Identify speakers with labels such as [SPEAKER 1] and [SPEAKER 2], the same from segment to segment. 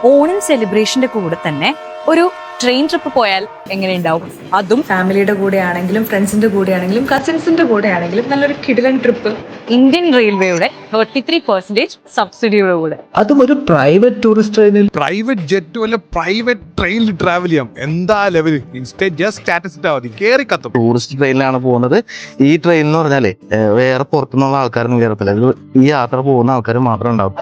[SPEAKER 1] ഓണം സെലിബ്രേഷന്റെ കൂടെ തന്നെ ഒരു ട്രെയിൻ ട്രിപ്പ് പോയാൽ എങ്ങനെയുണ്ടാവും? അതും
[SPEAKER 2] ഫാമിലിയുടെ കൂടെ ആണെങ്കിലും ഫ്രണ്ട്സിന്റെ കൂടെ ആണെങ്കിലും കസിൻസിന്റെ കൂടെ ആണെങ്കിലും നല്ലൊരു കിടിലൻ ട്രിപ്പ്.
[SPEAKER 1] ഇന്ത്യൻ റെയിൽവേയുടെ 33% സബ്സിഡിയുടെ കൂടെ.
[SPEAKER 3] അതും ഒരു പ്രൈവറ്റ് ടൂറിസ്റ്റ് ട്രെയിനിൽ.
[SPEAKER 4] പ്രൈവറ്റ് ജെറ്റ് വല്ല പ്രൈവറ്റ് ട്രെയിനിൽ ട്രാവൽ ചെയ്യാം. എന്താ ലെവല്! ജസ്റ്റ് സ്റ്റാറ്റസ് ഇട്ടാ മതി, കേറി കത്തും.
[SPEAKER 5] ടൂറിസ്റ്റ് ട്രെയിനിലാണ് പോകുന്നത്. ഈ ട്രെയിൻ എന്ന് പറഞ്ഞാലേ വേറെ പുറത്തുനിന്നുള്ള ആൾക്കാരൊന്നും കയറത്തില്ല. ഈ യാത്ര പോകുന്ന ആൾക്കാർ മാത്രമേ ഉണ്ടാവും.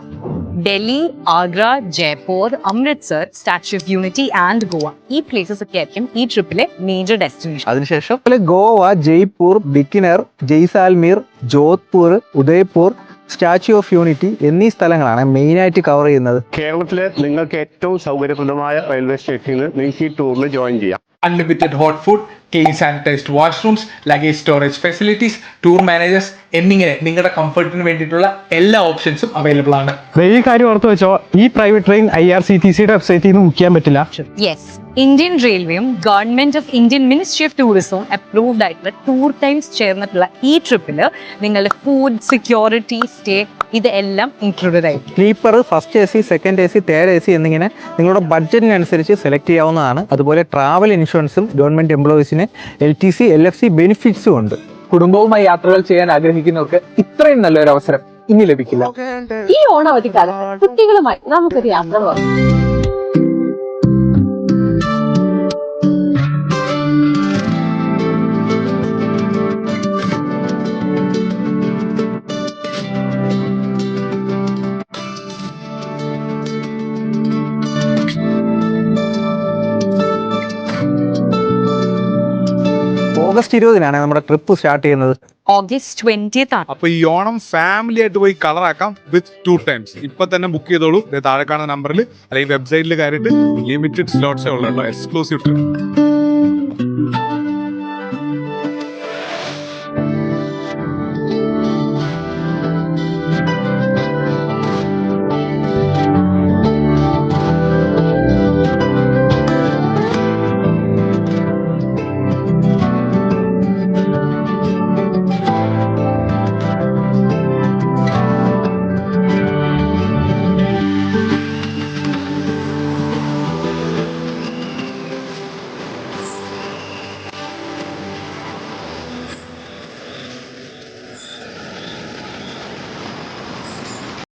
[SPEAKER 1] Delhi, Agra, Jaipur, Amritsar, Statue of Unity and Goa, ഈ പ്ലേസസ് ഒക്കെ ആയിരിക്കും ഈ ട്രിപ്പിലെ മേജർ ഡെസ്റ്റിനേഷൻ.
[SPEAKER 5] അതിനുശേഷം
[SPEAKER 3] Goa, Jaipur, Bikaner, Jaisalmer, Jodhpur, Udaipur, Statue of Unity എന്നീ സ്ഥലങ്ങളാണ് മെയിനായിട്ട് കവർ ചെയ്യുന്നത്.
[SPEAKER 6] കേരളത്തിലെ നിങ്ങൾക്ക് ഏറ്റവും സൗകര്യപ്രദമായ റെയിൽവേ സ്റ്റേഷനിൽ നിങ്ങൾക്ക് ഈ ടൂറിൽ ജോയിൻ ചെയ്യാം.
[SPEAKER 7] Unlimited hot food, clean sanitized washrooms, luggage storage facilities, tour managers എന്നിങ്ങനെ നിങ്ങളുടെ കംഫർട്ടിന് വേണ്ടിയിട്ടുള്ള എല്ലാ ഓപ്ഷൻസും അവൈലബിൾ ആണ്.
[SPEAKER 3] ഈ കാര്യം ഓർത്ത് വെച്ചോ, ഈ പ്രൈവറ്റ് ട്രെയിൻ IRCTCയുടെ വെബ്സൈറ്റിൽ നിന്ന് ബുക്ക് ചെയ്യാൻ പറ്റില്ല.
[SPEAKER 1] യെസ്, ഇന്ത്യൻ റെയിൽവേയും government of Indian ministry of ടൂറിസവും അപ്രൂവ്ഡ് ആയിട്ടുള്ള ടൂർ ടൈംസ് ചേർന്നിട്ടുള്ള ഈ ട്രിപ്പിൽ നിങ്ങളുടെ ഫുഡ്, സെക്യൂരിറ്റി, സ്റ്റേ ഇതെല്ലാം ഇൻക്ലൂഡഡ് ആയിരിക്കും.
[SPEAKER 3] Sleeper, first AC, second AC, third AC എന്നിങ്ങനെ നിങ്ങളുടെ ബഡ്ജറ്റിനനുസരിച്ച് സെലക്ട് ചെയ്യാവുന്നതാണ്. അതുപോലെ ട്രാവൽ ഇൻഷുറൻസും ഗവൺമെന്റ് എംപ്ലോയീസിന് LTC, LFC ബെനിഫിറ്റ്സും ഉണ്ട്.
[SPEAKER 8] കുടുംബവുമായി യാത്രകൾ ചെയ്യാൻ ആഗ്രഹിക്കുന്നവർക്ക് ഇത്രയും നല്ലൊരു അവസരം ഇനി ലഭിക്കില്ല.
[SPEAKER 9] ഈ ഓണാവധിക്കാലം കുട്ടികളുമായി നമുക്കൊരു യാത്ര പോകാം.
[SPEAKER 3] ഓഗസ്റ്റ് 20-നാണ് നമ്മുടെ ട്രിപ്പ് സ്റ്റാർട്ട് ചെയ്യുന്നത്.
[SPEAKER 1] ഓഗസ്റ്റ് 20th ആണ്.
[SPEAKER 4] അപ്പൊ ഈ ഓണം ഫാമിലി ആയിട്ട് പോയി കളറാക്കാം വിത്ത് ടൂർ ടൈംസ്. ഇപ്പൊ തന്നെ ബുക്ക് ചെയ്തോളൂ. താഴെ കാണുന്ന നമ്പറിൽ അല്ലെങ്കിൽ വെബ്സൈറ്റിൽ കയറിയിട്ട് ലിമിറ്റഡ് സ്ലോട്ട്സേ ഉള്ളൂ, എക്സ്ക്ലൂസീവ് ട്രിപ്പ്.